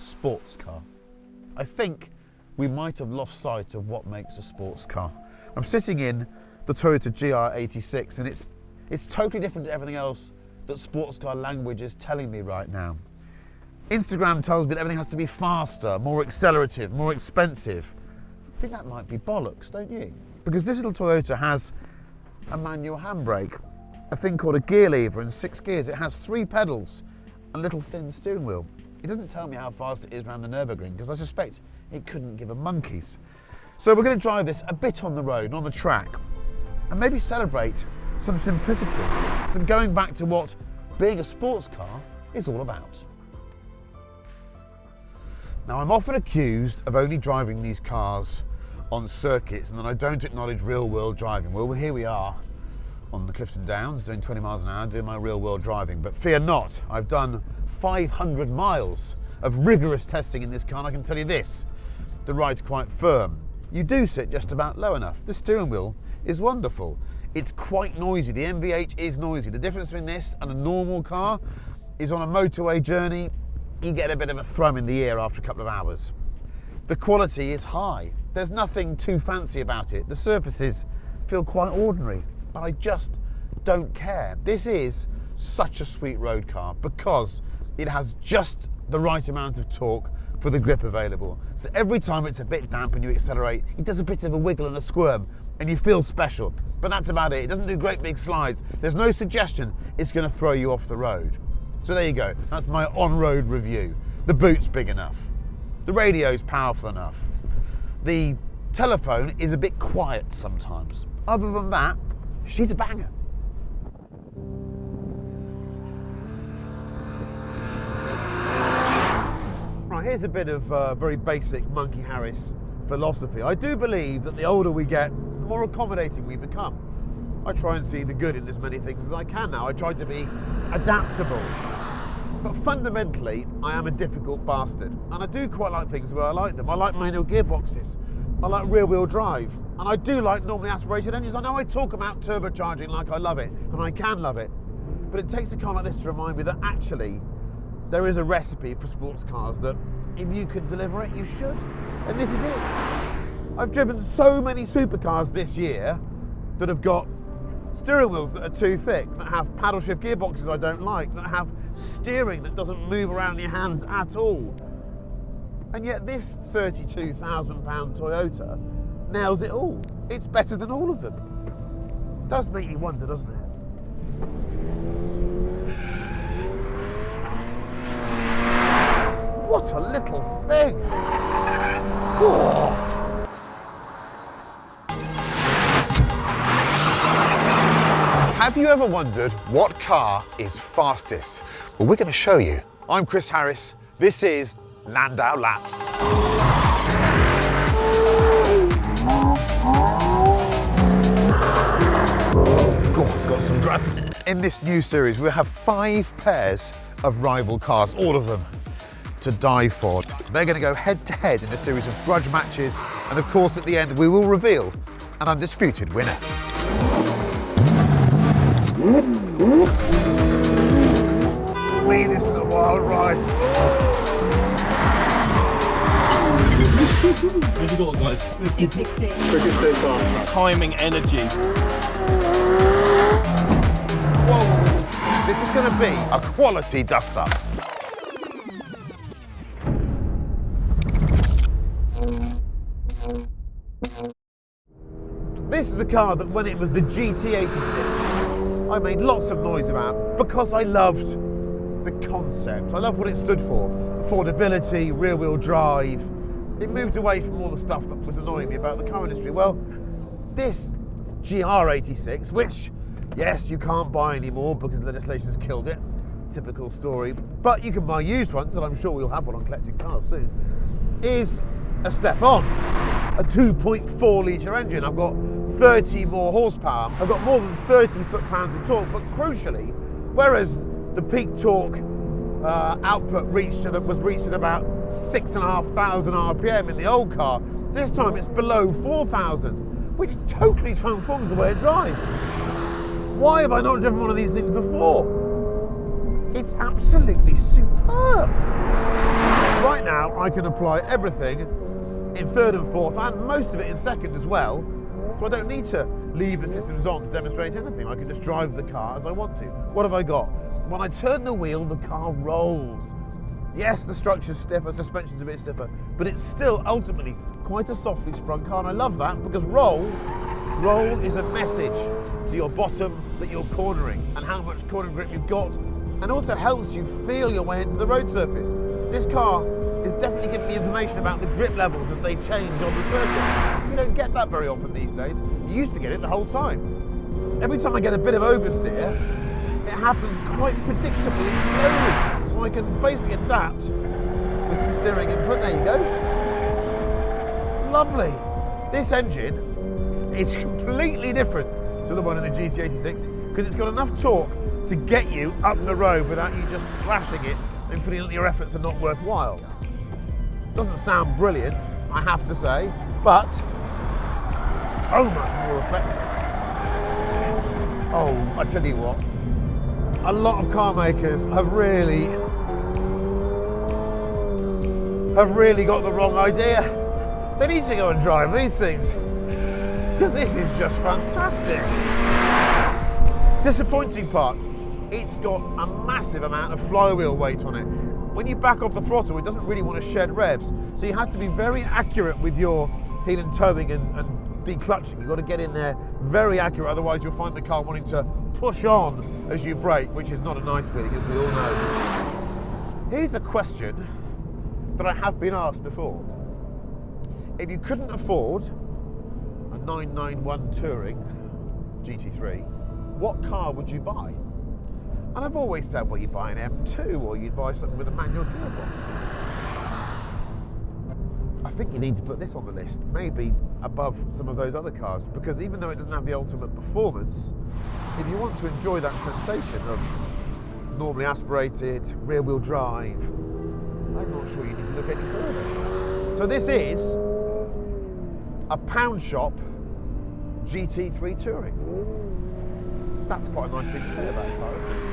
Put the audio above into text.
sports car? I think we might have lost sight of what makes a sports car. I'm sitting in the Toyota GR86 and it's totally different to everything else that sports car language is telling me right now. Instagram tells me that everything has to be faster, more accelerative, more expensive. I think that might be bollocks, don't you? Because this little Toyota has a manual handbrake, a thing called a gear lever and 6 gears. It has 3 pedals and a little thin steering wheel. It doesn't tell me how fast it is around the Nürburgring because I suspect it couldn't give a monkey's. So we're going to drive this a bit on the road and on the track and maybe celebrate some simplicity, some going back to what being a sports car is all about. Now, I'm often accused of only driving these cars on circuits and that I don't acknowledge real-world driving. Well, here we are on the Clifton Downs doing 20 miles an hour, doing my real-world driving. But fear not, I've done 500 miles of rigorous testing in this car, and I can tell you this, the ride's quite firm. You do sit just about low enough. The steering wheel is wonderful. It's quite noisy. The MV8 is noisy. The difference between this and a normal car is on a motorway journey, you get a bit of a thrum in the ear after a couple of hours. The quality is high. There's nothing too fancy about it. The surfaces feel quite ordinary, but I just don't care. This is such a sweet road car because it has just the right amount of torque for the grip available. So every time it's a bit damp and you accelerate, it does a bit of a wiggle and a squirm and you feel special. But that's about it. It doesn't do great big slides. There's no suggestion it's going to throw you off the road. So there you go. That's my on-road review. The boot's big enough. The radio's powerful enough. The telephone is a bit quiet sometimes. Other than that, she's a banger. Right, here's a bit of very basic Monkey Harris philosophy. I do believe that the older we get, the more accommodating we become. I try and see the good in as many things as I can now. I try to be adaptable. But fundamentally, I am a difficult bastard. And I do quite like things the way I like them. I like manual gearboxes. I like rear-wheel drive. And I do like normally aspirated engines. I know I talk about turbocharging like I love it, and I can love it. But it takes a car like this to remind me that actually there is a recipe for sports cars that if you can deliver it, you should. And this is it. I've driven so many supercars this year that have got steering wheels that are too thick, that have paddle shift gearboxes I don't like, that have steering that doesn't move around in your hands at all. And yet this £32,000 Toyota nails it all. It's better than all of them. It does make you wonder, doesn't it? What a little thing! Oh. Have you ever wondered what car is fastest? Well, we're going to show you. I'm Chris Harris. This is Landau Laps. God, it's got some grunt. In this new series, we have 5 pairs of rival cars, all of them to die for. They're going to go head to head in a series of grudge matches, and of course at the end we will reveal an undisputed winner. Me, this is a wild ride. Where'd you got, guys? 50-60. Quickest so far. Timing, energy. Whoa, this is going to be a quality dust-up. This is a car that when it was the GT86, I made lots of noise about because I loved the concept. I loved what it stood for. Affordability, rear-wheel drive. It moved away from all the stuff that was annoying me about the car industry. Well, this GR86, which, yes, you can't buy anymore because legislation's killed it. Typical story. But you can buy used ones, and I'm sure we'll have one on Collecting Cars soon, is a step on. A 2.4 litre engine. I've got 30 more horsepower. I've got more than 30 foot-pounds of torque, but crucially, whereas the peak torque output was reached at about 6,500 RPM in the old car, this time it's below 4,000, which totally transforms the way it drives. Why have I not driven one of these things before? It's absolutely superb. Right now, now I can apply everything in third and fourth, and most of it in second as well. So I don't need to leave the systems on to demonstrate anything. I can just drive the car as I want to. What have I got? When I turn the wheel, the car rolls. Yes, the structure's stiffer, suspension's a bit stiffer, but it's still ultimately quite a softly sprung car, and I love that because roll is a message to your bottom that you're cornering and how much cornering grip you've got, and also helps you feel your way into the road surface. This car is definitely giving me information about the grip levels as they change on the circuit. You don't get that very often these days. You used to get it the whole time. Every time I get a bit of oversteer, it happens quite predictably and slowly, so I can basically adapt with some steering input. There you go. Lovely. This engine is completely different to the one in the GT86 because it's got enough torque to get you up the road without you just thrashing it and feeling that your efforts are not worthwhile. Doesn't sound brilliant, I have to say, but so much more effective. Oh, I tell you what, a lot of car makers have really got the wrong idea. They need to go and drive these things because this is just fantastic. Disappointing parts, it's got a massive amount of flywheel weight on it. When you back off the throttle, it doesn't really want to shed revs, so you have to be very accurate with your heel and toeing and declutching. You've got to get in there very accurate, otherwise you'll find the car wanting to push on as you brake, which is not a nice feeling, as we all know. Here's a question that I have been asked before. If you couldn't afford a 991 Touring GT3, what car would you buy? And I've always said, well, you'd buy an M2 or you'd buy something with a manual gearbox. I think you need to put this on the list, maybe above some of those other cars, because even though it doesn't have the ultimate performance, if you want to enjoy that sensation of normally aspirated, rear-wheel drive, I'm not sure you need to look any further. So this is a pound shop GT3 Touring. That's quite a nice thing to say about a car, isn't it?